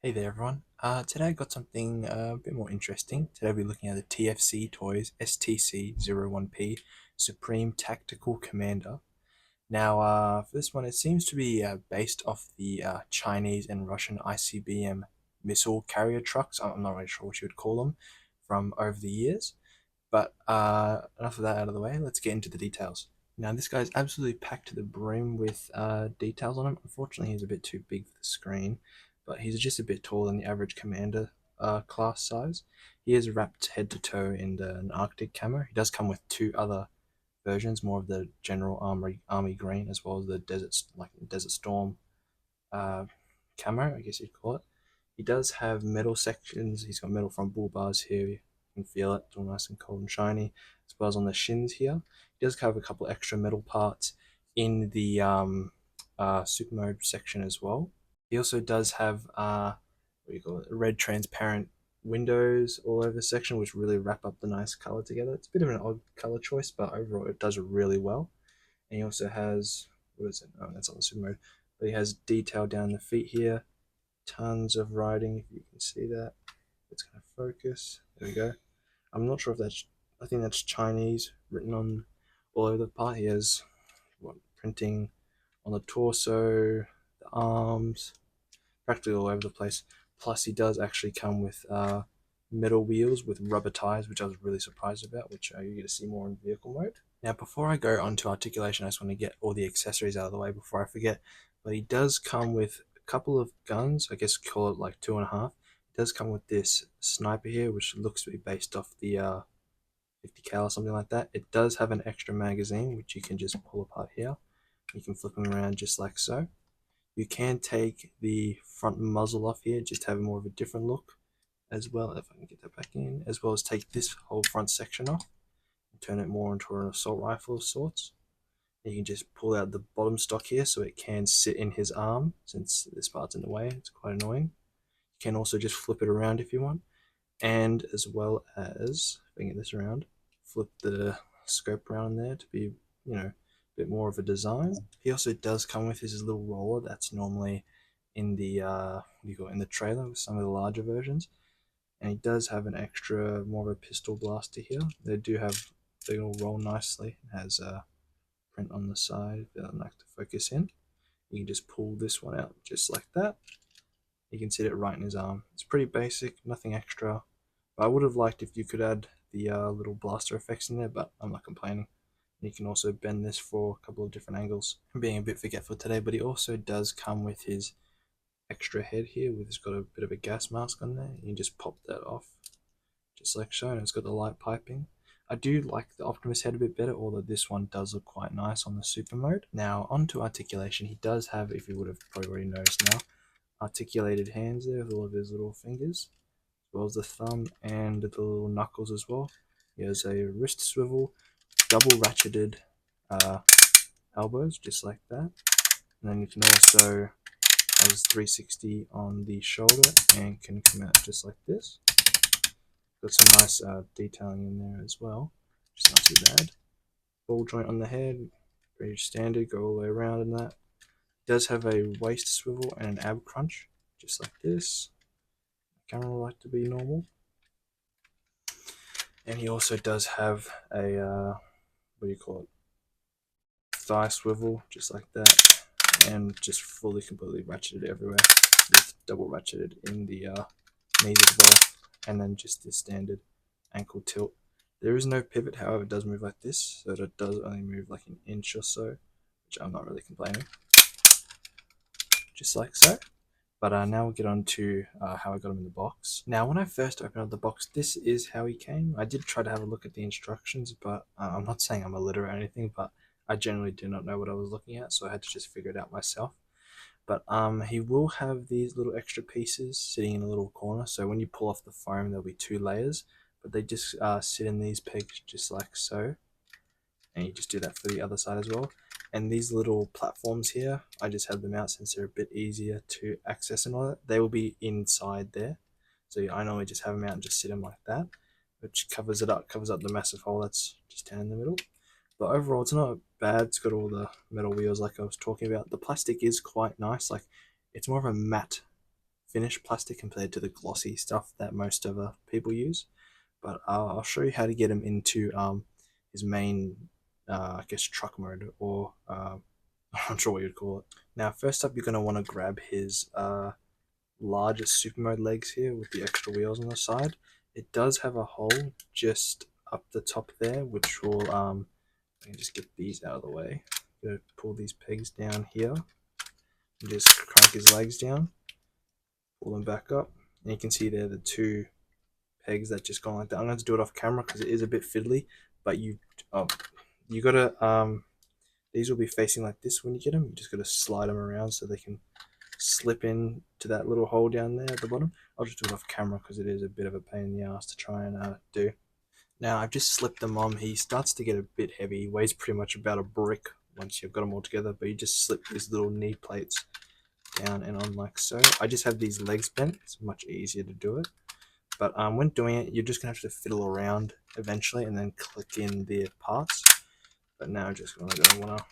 Hey there everyone. Today I got something a bit more interesting. Today we'll be looking at the TFC Toys STC-01P Supreme Tactical Commander. Now for this one it seems to be based off the Chinese and Russian ICBM missile carrier trucks. I'm not really sure what you would call them from over the years. But enough of that out of the way, let's get into the details. Now this guy's absolutely packed to the brim with details on him. Unfortunately he's a bit too big for the screen, but he's just a bit taller than the average commander class size. He is wrapped head to toe in an Arctic camo. He does come with two other versions, more of the general army green as well as the desert storm uh, camo, I guess you'd call it. He does have metal sections. He's got metal front bull bars here. You can feel it. It's all nice and cold and shiny, as well as on the shins here. He does have a couple extra metal parts in the super mode section as well. He also does have what do you call it? Red transparent windows all over the section, which really wrap up the nice color together. It's a bit of an odd color choice, but overall it does really well. And he also has, what is it? Oh, that's on the super mode. But he has detail down the feet here. Tons of writing, if you can see that. It's going to focus. There we go. I'm not sure if that's, I think that's Chinese written on all over the part. He has printing on the torso, the arms, practically all over the place. Plus, he does actually come with metal wheels with rubber tires, which I was really surprised about, which you get to see more in vehicle mode. Now, before I go on to articulation, I just want to get all the accessories out of the way before I forget. But he does come with a couple of guns, I guess call it like 2.5. It does come with this sniper here, which looks to be based off the 50 cal or something like that. It does have an extra magazine, which you can just pull apart here. You can flip them around just like so. You can take the front muzzle off here, just have more of a different look as well, if I can get that back in, as well as take this whole front section off and turn it more into an assault rifle of sorts. And you can just pull out the bottom stock here so it can sit in his arm, since this part's in the way, it's quite annoying. You can also just flip it around if you want, and as well as, if I can get this around, flip the scope around there to be, a bit more of a design. He also does come with his little roller that's normally in the in the trailer with some of the larger versions, and he does have an extra more of a pistol blaster here. They all roll nicely. It has a print on the side that I'd like to focus in. You can just pull this one out just like that. You can sit it right in his arm. It's pretty basic, nothing extra. But I would have liked if you could add the little blaster effects in there, but I'm not complaining. You can also bend this for a couple of different angles. I'm being a bit forgetful today, but he also does come with his extra head here, with it's got a bit of a gas mask on there. You can just pop that off, just like so, and it's got the light piping. I do like the Optimus head a bit better, although this one does look quite nice on the super mode. Now, onto articulation. He does have, if you would have probably already noticed now, articulated hands there with all of his little fingers, as well as the thumb and the little knuckles as well. He has a wrist swivel, double ratcheted elbows, just like that. And then you can also has 360 on the shoulder and can come out just like this. Got some nice detailing in there as well, just not too bad. Ball joint on the head, pretty standard, go all the way around in that. It does have a waist swivel and an ab crunch, just like this. The camera like to be normal. And he also does have a, what do you call it, thigh swivel, just like that. And just fully, completely ratcheted everywhere, with double ratcheted in the knees as well. And then just the standard ankle tilt. There is no pivot, however, it does move like this, so it does only move like an inch or so, which I'm not really complaining. Just like so. But now we'll get on to how I got him in the box. Now, when I first opened up the box, this is how he came. I did try to have a look at the instructions, but I'm not saying I'm illiterate or anything, but I generally do not know what I was looking at, so I had to just figure it out myself. But he will have these little extra pieces sitting in a little corner, so when you pull off the foam, there'll be 2 layers, but they just sit in these pegs just like so. And you just do that for the other side as well. And these little platforms here, I just have them out since they're a bit easier to access and all that. They will be inside there. So I normally just have them out and just sit them like that, which covers it up, covers up the massive hole that's just down in the middle. But overall, it's not bad. It's got all the metal wheels like I was talking about. The plastic is quite nice. Like, it's more of a matte finished plastic compared to the glossy stuff that most of people use. But I'll show you how to get him into his main, I guess, truck mode, or I'm not sure what you'd call it. Now, first up, you're going to want to grab his larger super mode legs here with the extra wheels on the side. It does have a hole just up the top there, which will let me just get these out of the way. Gonna pull these pegs down here and just crank his legs down, pull them back up, and you can see there the two pegs that just gone like that. I'm going to do it off camera because it is a bit fiddly, but you gotta these will be facing like this when you get them. You just gotta slide them around so they can slip in to that little hole down there at the bottom. I'll just do it off camera because it is a bit of a pain in the ass to try and do. Now I've just slipped them on. He starts to get a bit heavy. He weighs pretty much about a brick once you've got them all together, but you just slip these little knee plates down and on like so. I just have these legs bent. It's much easier to do it. But when doing it, you're just going to have to fiddle around eventually and then click in the parts. But now I'm just going to want to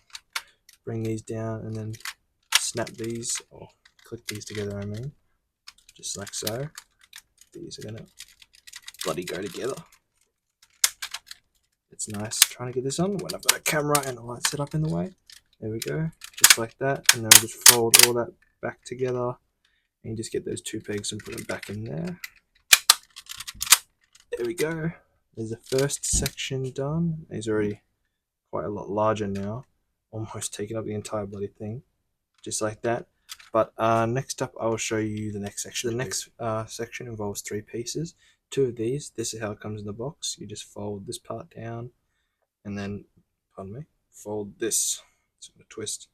bring these down and then snap these, or click these together, I mean. Just like so. These are going to bloody go together. It's nice trying to get this on when I've got a camera and a light set up in the way. There we go. Just like that. And then we'll just fold all that back together. And you just get those two pegs and put them back in there. There we go. There's the first section done. He's already quite a lot larger now. Almost taking up the entire bloody thing. Just like that. But next up, I will show you the next section. The next section involves 3 pieces. 2 of these. This is how it comes in the box. You just fold this part down. And then, pardon me, fold this. So I'm going to twist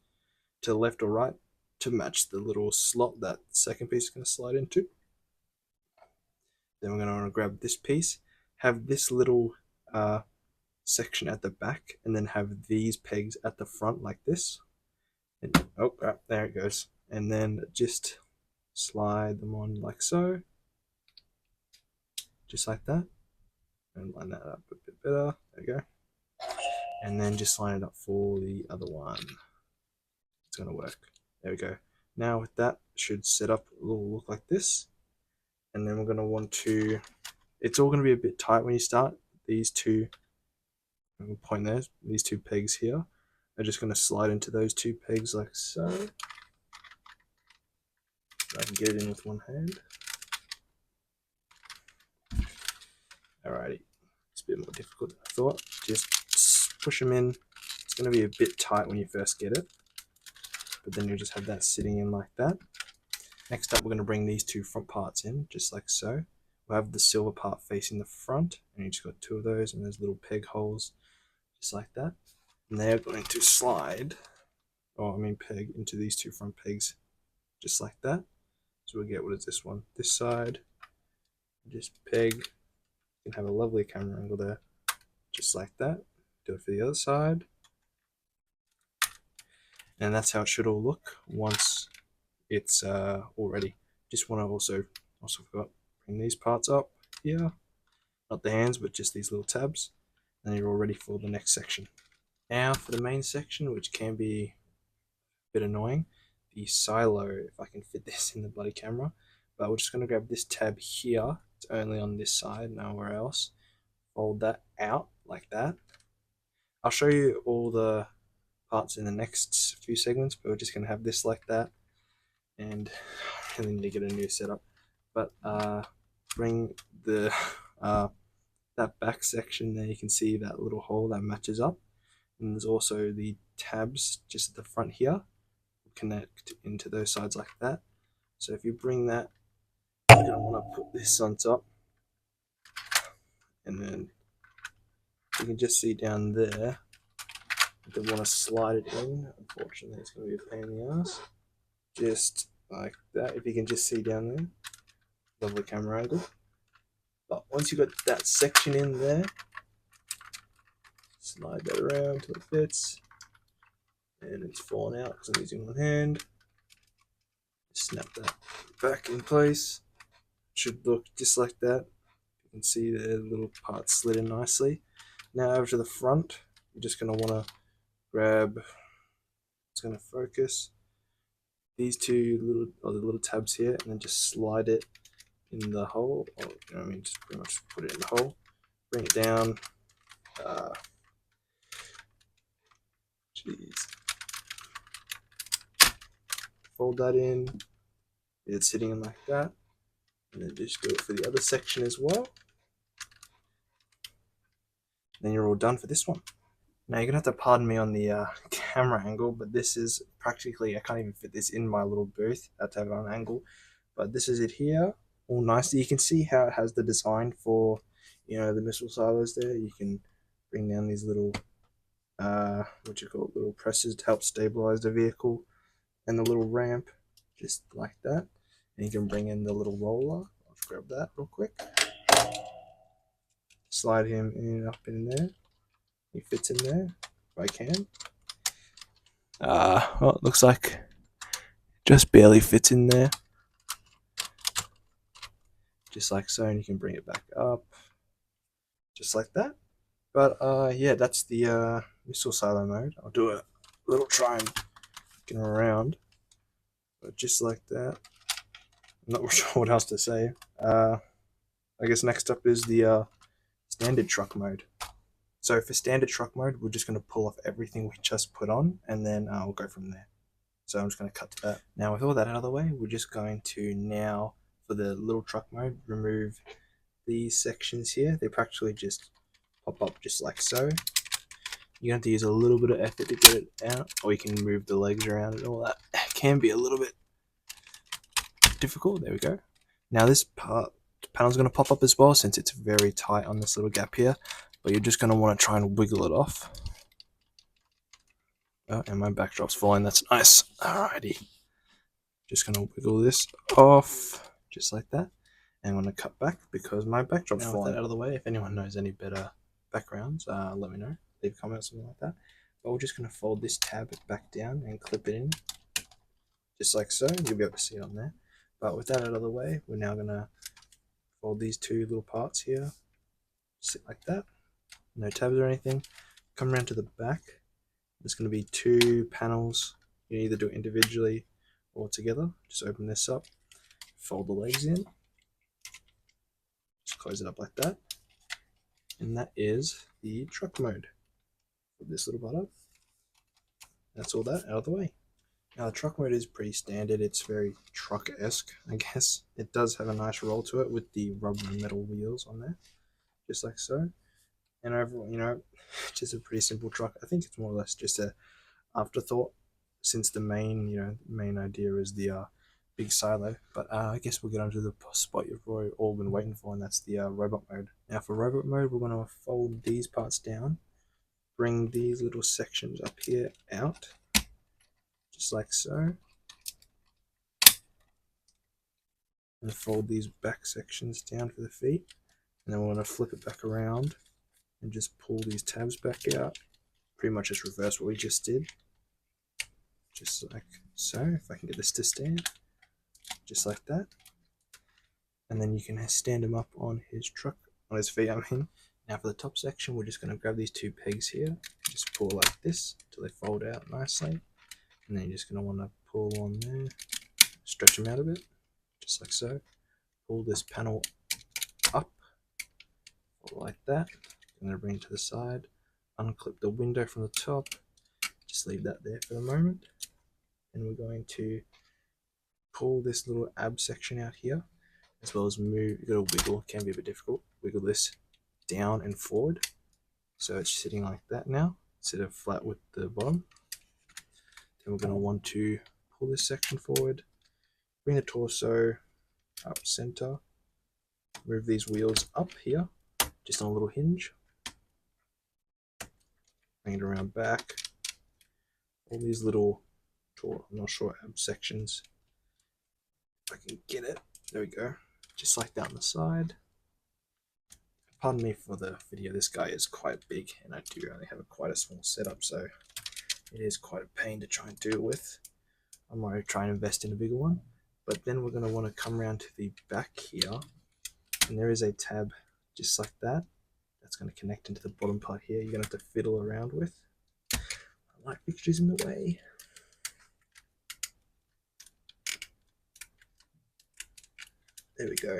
to the left or right to match the little slot that the second piece is going to slide into. Then we're going to want to grab this piece, have this little section at the back, and then have these pegs at the front like this. And, oh, there it goes. And then just slide them on like so. Just like that. And line that up a bit better. There we go. And then just line it up for the other one. It's going to work. There we go. Now with that, should set up a little look like this. And then we're going to want to, it's all going to be a bit tight when you start. These two, I'm going to point there, these 2 pegs here are just going to slide into those 2 pegs like so. I can get it in with one hand. Alrighty, it's a bit more difficult than I thought. Just push them in. It's going to be a bit tight when you first get it, but then you just have that sitting in like that. Next up, we're going to bring these 2 front parts in, just like so. We'll have the silver part facing the front, and you just got 2 of those, and there's little peg holes, just like that. And they're going to slide, peg into these 2 front pegs, just like that. So we'll get, what is this one? This side, just peg. You can have a lovely camera angle there, just like that. Do it for the other side. And that's how it should all look once it's all ready. Just want to also forgot, bring these parts up here, not the hands, but just these little tabs, and you're all ready for the next section. Now for the main section, which can be a bit annoying, the silo, if I can fit this in the bloody camera, but we're just going to grab this tab here. It's only on this side, nowhere else. Fold that out like that. I'll show you all the parts in the next few segments, but we're just going to have this like that. And I really need to get a new setup, but bring the that back section there. You can see that little hole that matches up, and there's also the tabs just at the front here. Connect into those sides like that. So if you bring that, you're going to want to put this on top, and then you can just see down there. You don't want to slide it in. Unfortunately, it's going to be a pain in the ass. Just like that. If you can just see down there, lovely camera angle. But once you've got that section in there, slide that around till it fits, and it's fallen out because I'm using one hand. Snap that back in place. Should look just like that. You can see the little part slid in nicely. Now over to the front, you're just going to want to grab, it's going to focus, these two little tabs here, and then just slide it in the hole. Or, you know what I mean, just pretty much put it in the hole, bring it down. Fold that in. It's sitting in like that, and then just do it for the other section as well. Then you're all done for this one. Now you're gonna have to pardon me on the camera angle, but this is practically, I can't even fit this in my little booth. I have to have it on an angle, but this is it here, all nicely. You can see how it has the design for, you know, the missile silos there. You can bring down these little, little presses to help stabilize the vehicle, and the little ramp, just like that. And you can bring in the little roller. I'll just grab that real quick. Slide him in up in there. He fits in there if I can. Well, it looks like just barely fits in there. Just like so, and you can bring it back up. Just like that. But yeah, that's the missile silo mode. I'll do a little try and get him around. But just like that. I'm not sure what else to say. I guess next up is the standard truck mode. So for standard truck mode, we're just going to pull off everything we just put on, and then we'll go from there. So I'm just going to cut to that. Now with all that out of the way, we're just going to now, for the little truck mode, remove these sections here. They practically just pop up just like so. You have to use a little bit of effort to get it out, or you can move the legs around and all that. It can be a little bit difficult. There we go. Now this panel's going to pop up as well, since it's very tight on this little gap here, but you're just going to want to try and wiggle it off. Oh, and my backdrop's falling. That's nice. Alrighty. Just going to wiggle this off, just like that. And I'm going to cut back because my backdrop's falling. With that out of the way, if anyone knows any better backgrounds, let me know. Leave a comment or something like that. But we're just going to fold this tab back down and clip it in, just like so. You'll be able to see it on there. But with that out of the way, we're now going to fold these two little parts here, sit like that. No tabs or anything. Come around to the back. There's going to be two panels. You can either do it individually or together. Just open this up, fold the legs in, just close it up like that. And that is the truck mode. Put this little part up. That's all that out of the way. Now the truck mode is pretty standard. It's very truck-esque, I guess. It does have a nice roll to it with the rubber and metal wheels on there, just like so. And overall, you know, just a pretty simple truck. I think it's more or less just a afterthought, since the main idea is the big silo. But I guess we'll get onto the spot you've all been waiting for, and that's the robot mode. Now for robot mode, we're going to fold these parts down, bring these little sections up here out, just like so, and fold these back sections down for the feet, and then we're going to flip it back around and just pull these tabs back out. Pretty much just reverse what we just did, just like so. If I can get this to stand, just like that. And then you can stand him up on his truck, on his feet, I mean. Now for the top section, we're just going to grab these two pegs here, just pull like this until they fold out nicely. And then you're just going to want to pull on there, stretch them out a bit, just like so. Pull this panel up, like that. I'm going to bring it to the side, unclip the window from the top, just leave that there for the moment. And we're going to pull this little ab section out here, as well as move. You've got to wiggle, can be a bit difficult. Wiggle this down and forward, so it's sitting like that now, instead of flat with the bottom. Then we're going to want to pull this section forward, bring the torso up center, move these wheels up here, just on a little hinge. Bring it around back. All these little, I'm not sure, ab sections. If I can get it. There we go. Just like that on the side. Pardon me for the video. This guy is quite big, and I do only have quite a small setup, so it is quite a pain to try and do it with. I might try and invest in a bigger one. But then we're going to want to come around to the back here, and there is a tab just like that. That's going to connect into the bottom part here. You're going to have to fiddle around with. Light fixtures in the way. There we go.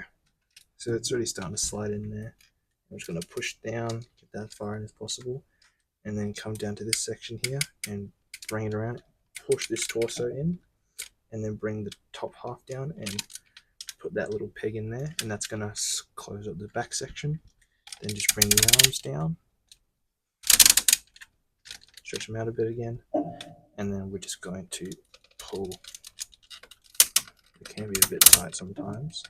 So it's already starting to slide in there. I'm just going to push down, get that far in as possible, and then come down to this section here and bring it around, push this torso in, and then bring the top half down and put that little peg in there, and that's going to close up the back section. Then just bring the arms down, stretch them out a bit again, and then we're just going to pull. It can be a bit tight sometimes,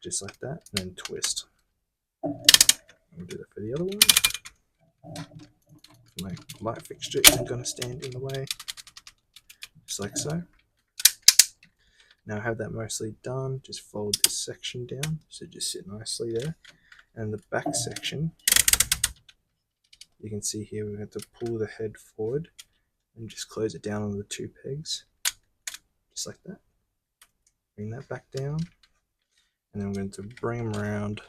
just like that, and then twist. We'll do that for the other one. My light fixture isn't going to stand in the way, just like so. Now I have that mostly done, just fold this section down, so just sit nicely there. And the back section, you can see here we have to pull the head forward and just close it down on the two pegs, just like that. Bring that back down, and then I'm going to bring them around,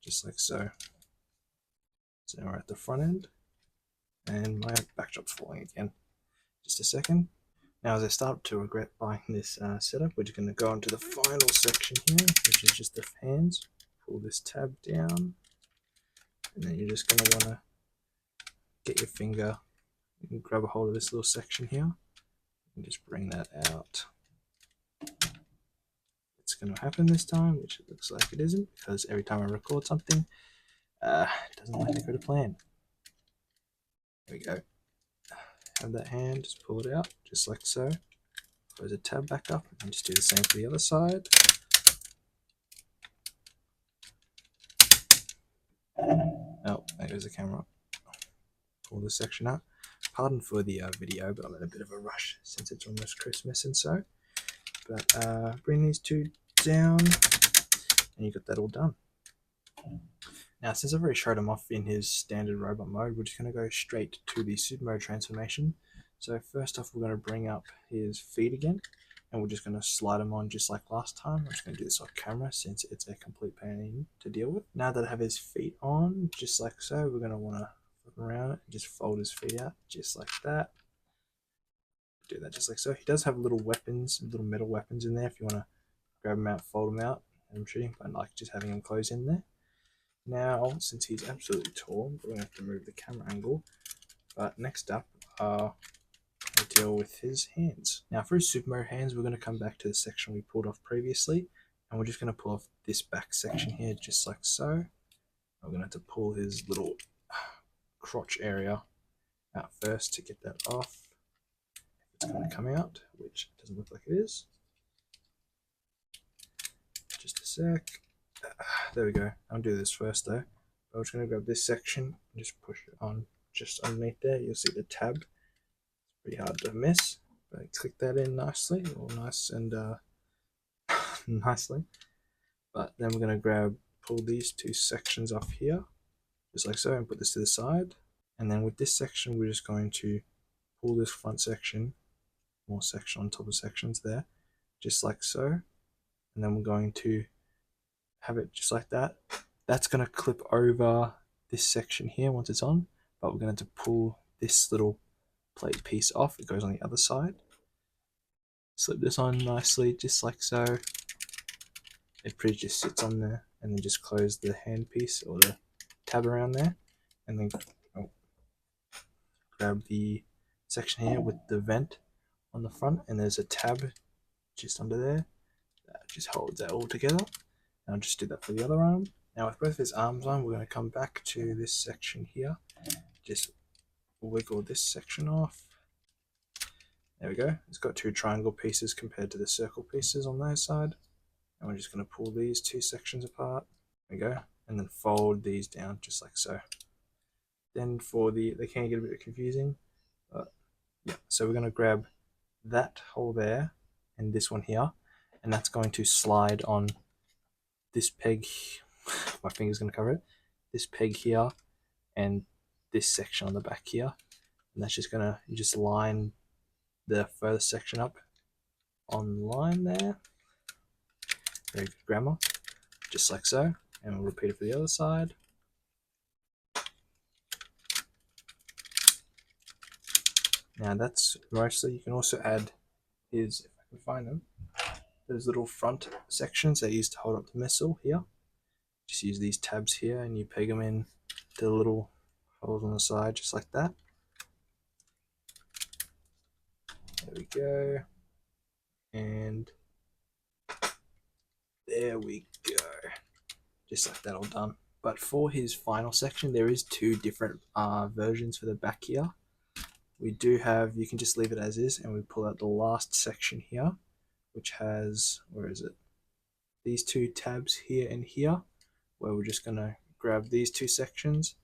just like so. So now we're at the front end, and my backdrop's falling again. Just a second. Now as I start to regret buying this setup, we're just going to go into the final section here, which is just the hands. Pull this tab down, and then you're just going to want to get your finger and grab a hold of this little section here, and just bring that out. It's going to happen this time, which it looks like it isn't, because every time I record something, it doesn't like to go to plan. There we go. Have that hand, just pull it out, just like so. Close the tab back up, and just do the same for the other side. Oh, there goes the camera. Pull this section out. Pardon for the video, but I'm in a bit of a rush since it's almost Christmas and so. But bring these two down, and you got that all done. Now, since I've already showed him off in his standard robot mode, we're just going to go straight to the super mode transformation. So first off, we're going to bring up his feet again, and we're just going to slide them on just like last time. I'm just going to do this off camera since it's a complete pain to deal with. Now that I have his feet on, just like so, we're going to want to flip around it and just fold his feet out just like that. Do that just like so. He does have little weapons, little metal weapons in there if you want to grab them out, fold them out, and I'm shooting, but I like just having them close in there. Now, since he's absolutely tall, we're going to have to move the camera angle. But next up, we'll deal with his hands. Now, for his super mode hands, we're going to come back to the section we pulled off previously, and we're just going to pull off this back section here, just like so. We're going to have to pull his little crotch area out first to get that off. It's going to come out, which doesn't look like it is. Just a sec. There we go. I'll do this first though. I'm just going to grab this section and just push it on just underneath there. You'll see the tab. It's pretty hard to miss, but click that in nicely, all nice and nicely. But then we're going to pull these two sections off here, just like so, and put this to the side. And then with this section, we're just going to pull this front section, more section on top of sections there, just like so. And then we're going to have it just like that. That's going to clip over this section here once it's on, but we're going to pull this little plate piece off. It goes on the other side. Slip this on nicely, just like so. It pretty just sits on there, and then just close the hand piece or the tab around there, and then grab the section here with the vent on the front, and there's a tab just under there that just holds that all together. And I'll just do that for the other arm. Now with both his arms on, we're going to come back to this section here. Just wiggle this section off. There we go. It's got two triangle pieces compared to the circle pieces on that side. And we're just going to pull these two sections apart. There we go. And then fold these down just like so. Then for they can get a bit confusing, but yeah. So we're going to grab that hole there and this one here, and that's going to slide on this peg. My finger's going to cover it. This peg here and this section on the back here, and that's just gonna, you just line the further section up on the line there. Very good grammar, just like so. And we'll repeat it for the other side. Now that's mostly, you can also add his, if I can find them, those little front sections that used to hold up the missile here. Just use these tabs here and you peg them in to the little holes on the side, just like that. There we go. And there we go. Just like that, all done. But for his final section, there is two different versions for the back here. We do have, you can just leave it as is, and we pull out the last section here, which has, where is it? These two tabs here and here, where we're just going to grab these two sections.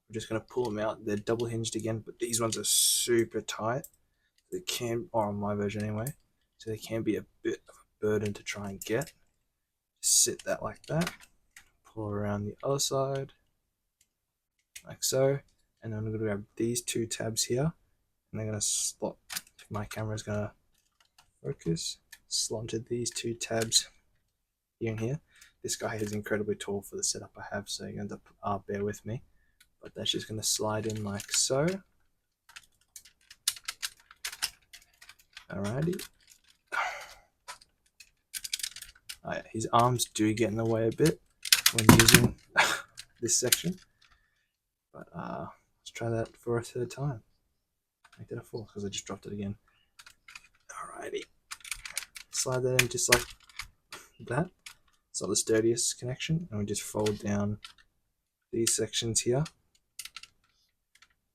We're just going to pull them out. They're double hinged again, but these ones are super tight. They can, or on my version anyway, so they can be a bit of a burden to try and get. Just sit that like that. Pull around the other side, like so. And then I'm going to grab these two tabs here, and they're going to slot, if my camera is going to focus, slot into these two tabs here and here. This guy is incredibly tall for the setup I have, so you're going to bear with me. But that's just going to slide in like so. Alrighty. Oh yeah, his arms do get in the way a bit when using this section. But let's try that for a third time. Make that a fourth because I just dropped it again. Alrighty. Slide that in just like that. It's not the sturdiest connection, and we just fold down these sections here.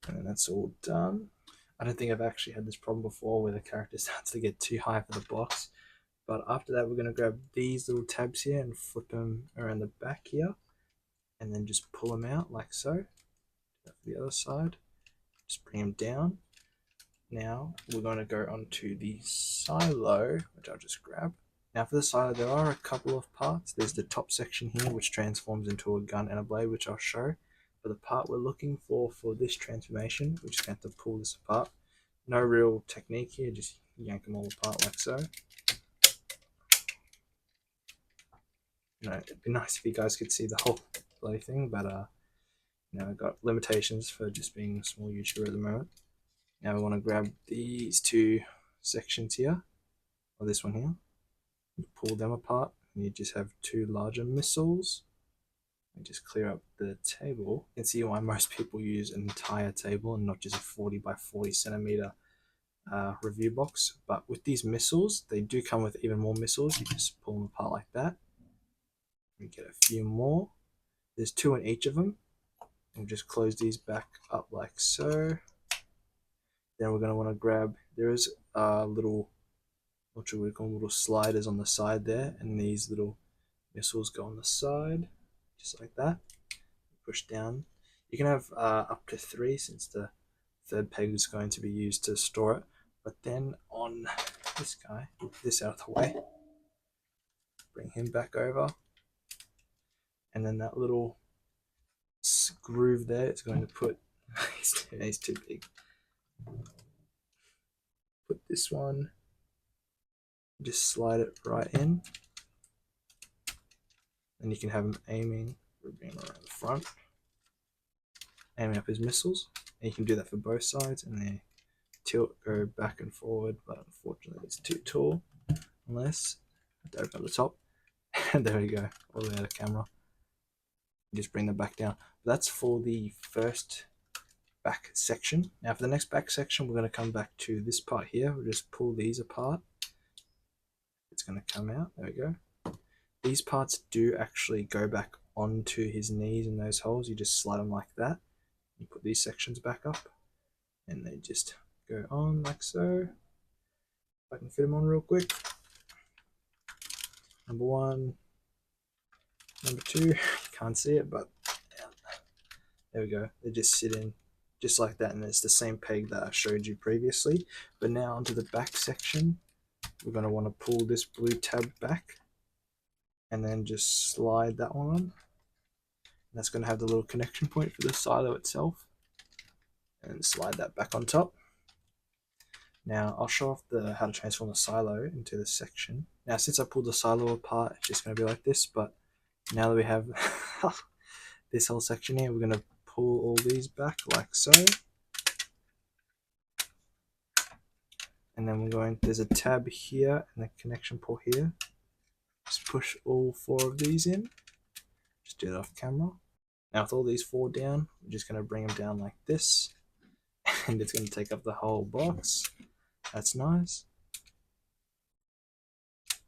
And that's all done. I don't think I've actually had this problem before where the character starts to get too high for the box. But after that, we're going to grab these little tabs here and flip them around the back here. And then just pull them out like so. Do that for the other side. Just bring them down. Now, we're going to go onto the silo, which I'll just grab. Now for the silo, there are a couple of parts. There's the top section here, which transforms into a gun and a blade, which I'll show. But the part we're looking for this transformation, we're just going to have to pull this apart. No real technique here, just yank them all apart like so. You know, it'd be nice if you guys could see the whole bloody thing, but you know, I've got limitations for just being a small YouTuber at the moment. Now we want to grab these two sections here, or this one here, and pull them apart, and you just have two larger missiles. And just clear up the table. You can see why most people use an entire table and not just a 40 by 40 centimeter review box. But with these missiles, they do come with even more missiles. You just pull them apart like that. We get a few more. There's two in each of them. And just close these back up like so. Then we're going to want to grab, there is little, what should we call them, little sliders on the side there, and these little missiles go on the side. Just like that. Push down. You can have up to 3 since the third peg is going to be used to store it. But then on this guy, this out of the way, bring him back over, and then that little groove there is going to put, he's too big. Put this one, just slide it right in. And you can have him aiming, bring him around the front, aiming up his missiles. And you can do that for both sides, and they tilt, go back and forward, but unfortunately it's too tall, unless I open up the top. And there we go, all the way out of camera. Just bring them back down. That's for the first back section. Now for the next back section, we're going to come back to this part here. We'll just pull these apart. It's going to come out, there we go. These parts do actually go back onto his knees in those holes. You just slide them like that. You put these sections back up, and they just go on like so. If I can fit them on real quick. Number 1, number 2. You can't see it, but there we go. They just sit in just like that, and it's the same peg that I showed you previously. But now onto the back section, we're going to want to pull this blue tab back. And then just slide that one on. That's going to have the little connection point for the silo itself. And slide that back on top. Now I'll show off how to transform the silo into this section. Now since I pulled the silo apart, it's just going to be like this. But now that we have this whole section here, we're going to pull all these back like so. And then we're going, there's a tab here and a connection port here. Just push all 4 of these in. Just do it off camera. Now with all these 4 down, we're just going to bring them down like this. And it's going to take up the whole box. That's nice.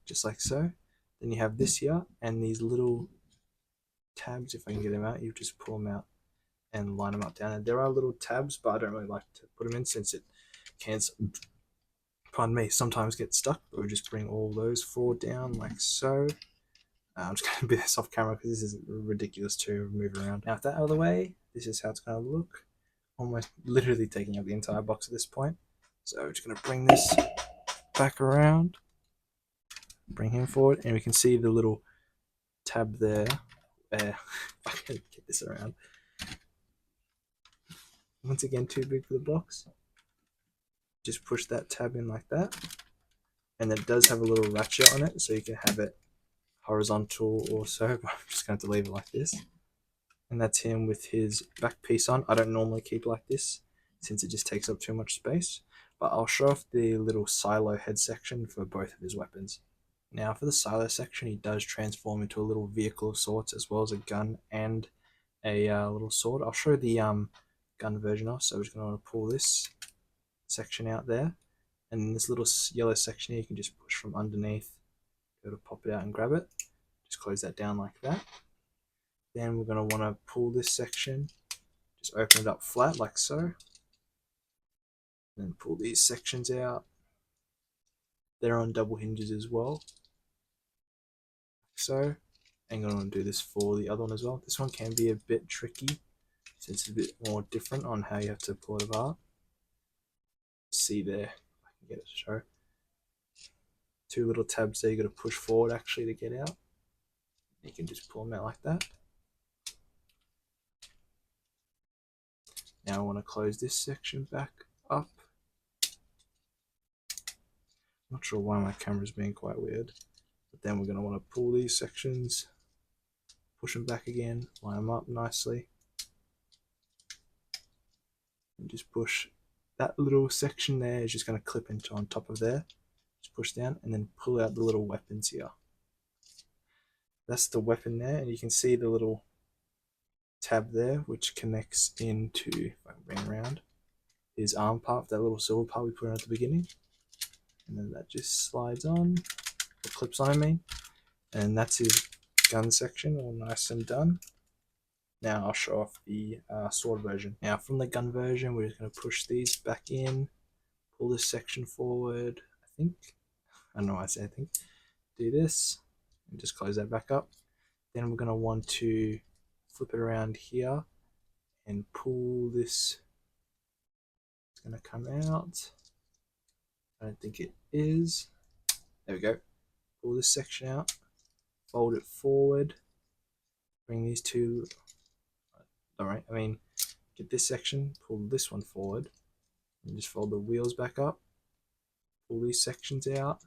Just like so. Then you have this here and these little tabs. If I can get them out, you just pull them out and line them up down. And there are little tabs, but I don't really like to put them in since it can, pardon me, sometimes get stuck. But we just bring all those 4 down like so. I'm just going to be this off camera because this is ridiculous to move around. Now with that out of the way, this is how it's going to look. Almost literally taking up the entire box at this point. So we're just going to bring this back around. Bring him forward, and we can see the little tab there. If I can get this around. Once again, too big for the box. Just push that tab in like that. And it does have a little ratchet on it, so you can have it horizontal or so, but I'm just going to leave it like this. And that's him with his back piece on. I don't normally keep like this, since it just takes up too much space. But I'll show off the little silo head section for both of his weapons. Now for the silo section, he does transform into a little vehicle of sorts, as well as a gun and a little sword. I'll show the gun version off, so we're just going to pull this section out there. And this little yellow section here, you can just push from underneath, go to pop it out and grab it. Just close that down like that. Then we're going to want to pull this section, just open it up flat like so. Then pull these sections out. They're on double hinges as well. So, I'm going to do this for the other one as well. This one can be a bit tricky since it's a bit more different on how you have to pull it apart. See there, I can get it to show. 2 little tabs there you got to push forward actually to get out. You can just pull them out like that. Now I want to close this section back up. Not sure why my camera's being quite weird. But then we're going to want to pull these sections, push them back again, line them up nicely. And just push that little section there is just going to clip into on top of there. Just push down and then pull out the little weapons here. That's the weapon there, and you can see the little tab there which connects into, if I can bring it around, his arm part, that little silver part we put on at the beginning. And then that just slides on, or clips on I mean. And that's his gun section, all nice and done. Now I'll show off the sword version. Now from the gun version, we're just going to push these back in, pull this section forward, I don't know why I say I think. Do this, and just close that back up. Then we're going to want to flip it around here and pull this. It's going to come out. I don't think it is. There we go. Pull this section out, fold it forward, bring these 2, alright, get this section, pull this one forward, and just fold the wheels back up, pull these sections out,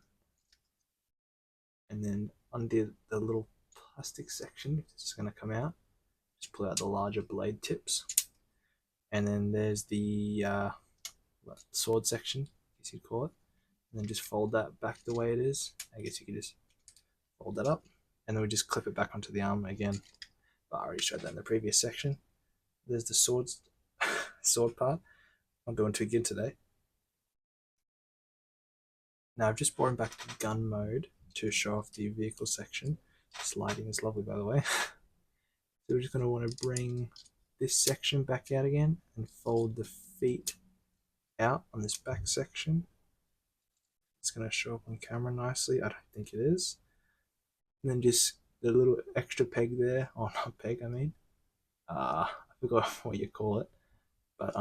and then undo the little plastic section, it's just going to come out, just pull out the larger blade tips, and then there's the sword section, I guess you'd call it, and then just fold that back the way it is. I guess you could just fold that up, and then we just clip it back onto the arm again. But I already showed that in the previous section. There's the sword part. I'm doing too good today. Now I've just brought him back to gun mode to show off the vehicle section. This lighting is lovely, by the way. So we're just going to want to bring this section back out again and fold the feet out on this back section. It's going to show up on camera nicely. I don't think it is. And then just the little extra peg there, oh not peg, I forgot what you call it, but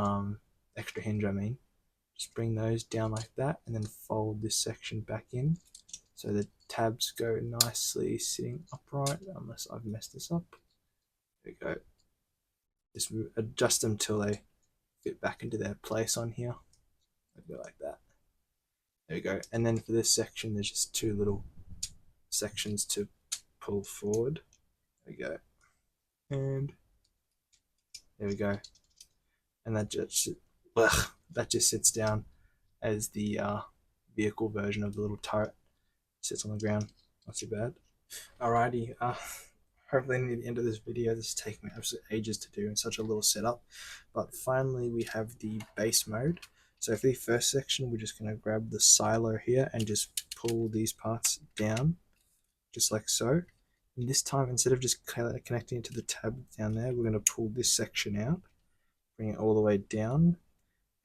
extra hinge, just bring those down like that, and then fold this section back in so the tabs go nicely sitting upright, unless I've messed this up. There we go. Just adjust them till they fit back into their place on here. Go like that. There we go. And then for this section, there's just 2 little sections to pull forward. There we go. And there we go. And that just sits down as the vehicle version of the little turret. Sits on the ground. Not too bad. Alrighty, hopefully near the end of this video, this is taking me absolute ages to do in such a little setup, but finally we have the base mode. So for the first section, we're just going to grab the silo here and just pull these parts down, just like so. And this time, instead of just connecting it to the tab down there, we're going to pull this section out, bring it all the way down,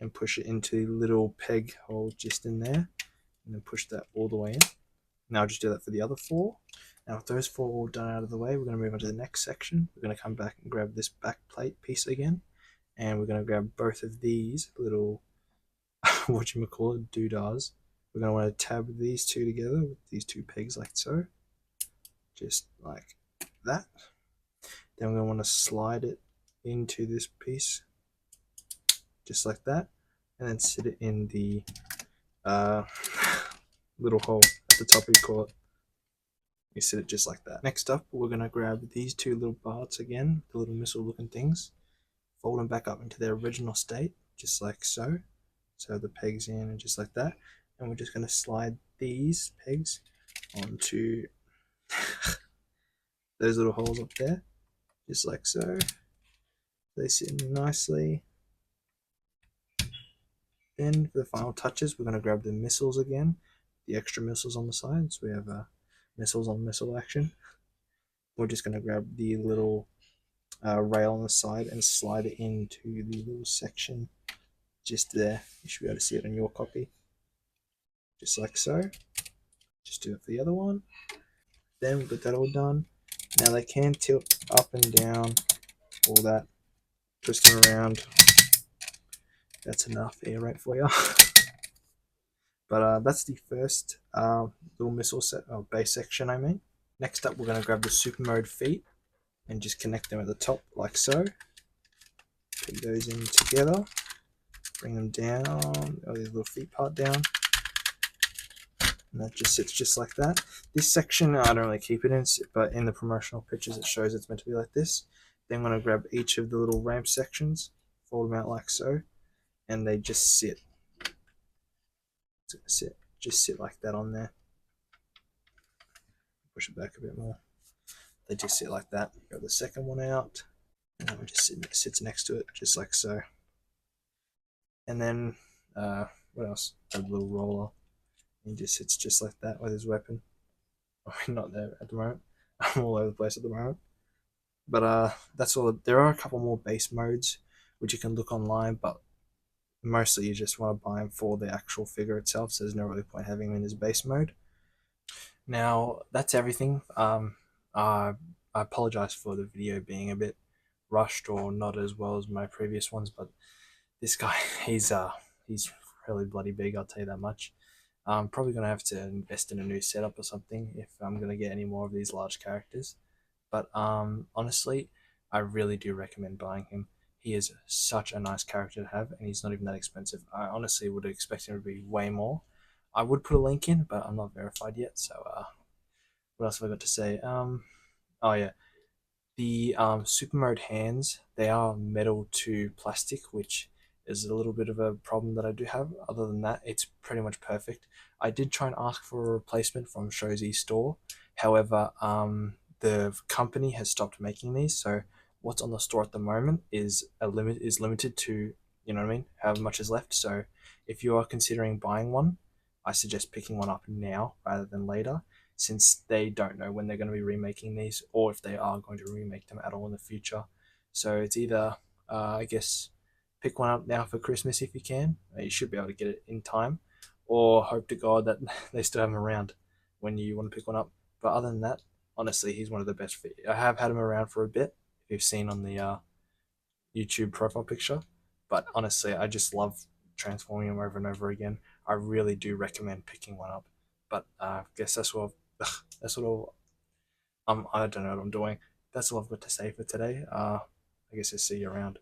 and push it into the little peg hole just in there, and then push that all the way in. Now I'll just do that for the other four. Now with those four all done out of the way, we're going to move on to the next section. We're going to come back and grab this back plate piece again, and we're going to grab both of these little whatchamacallit doodahs. We're going to want to tab these two together with these two pegs like so, just like that. Then we're going to want to slide it into this piece just like that, and then sit it in the little hole at the top, we call it. You sit it just like that. Next up, we're going to grab these two little parts again, the little missile looking things, fold them back up into their original state, just like so. So the pegs in and just like that. And we're just going to slide these pegs onto those little holes up there, just like so. They sit in nicely. Then for the final touches, we're going to grab the missiles again, the extra missiles on the side. So we have missiles on missile action. We're just going to grab the little rail on the side and slide it into the little section just there. You should be able to see it on your copy, just like so. Just do it for the other one. Then we've got that all done. Now they can tilt up and down, all that, twisting around. That's enough air rate for you. But that's the first little missile set, base section, I mean. Next up, we're going to grab the super mode feet and just connect them at the top like so. Put those in together, bring them down, the little feet part down, and that just sits just like that. This section, I don't really keep it in, but in the promotional pictures it shows it's meant to be like this. Then I'm going to grab each of the little ramp sections, fold them out like so, and they just sit. Just sit like that on there. Push it back a bit more. They just sit like that. Grab the second one out, and then we just sits next to it, just like so. And then, what else? A little roller. He just sits just like that with his weapon. I mean, not there at the moment. I'm all over the place at the moment. But that's all. There are a couple more base modes which you can look online, but mostly you just want to buy them for the actual figure itself, so there's no really point having him in his base mode. Now, that's everything. I apologize for the video being a bit rushed or not as well as my previous ones, but this guy, he's really bloody big, I'll tell you that much. I'm probably going to have to invest in a new setup or something if I'm going to get any more of these large characters. But honestly, I really do recommend buying him. He is such a nice character to have, and he's not even that expensive. I honestly would expect him to be way more. I would put a link in, but I'm not verified yet. So what else have I got to say? Oh yeah, the super mode hands, they are metal to plastic, which is a little bit of a problem that I do have. Other than that, it's pretty much perfect. I did try and ask for a replacement from Shozi's store. However, the company has stopped making these, so what's on the store at the moment is limited to, you know what I mean, however much is left. So if you are considering buying one, I suggest picking one up now rather than later, since they don't know when they're going to be remaking these or if they are going to remake them at all in the future. So it's either, I guess, pick one up now for Christmas if you can. You should be able to get it in time, or hope to God that they still have them around when you want to pick one up. But other than that, honestly, he's one of the best. I have had him around for a bit, if you've seen on the YouTube profile picture. But honestly, I just love transforming him over and over again. I really do recommend picking one up. But I guess that's what I don't know what I'm doing. That's all I've got to say for today. I guess I'll see you around.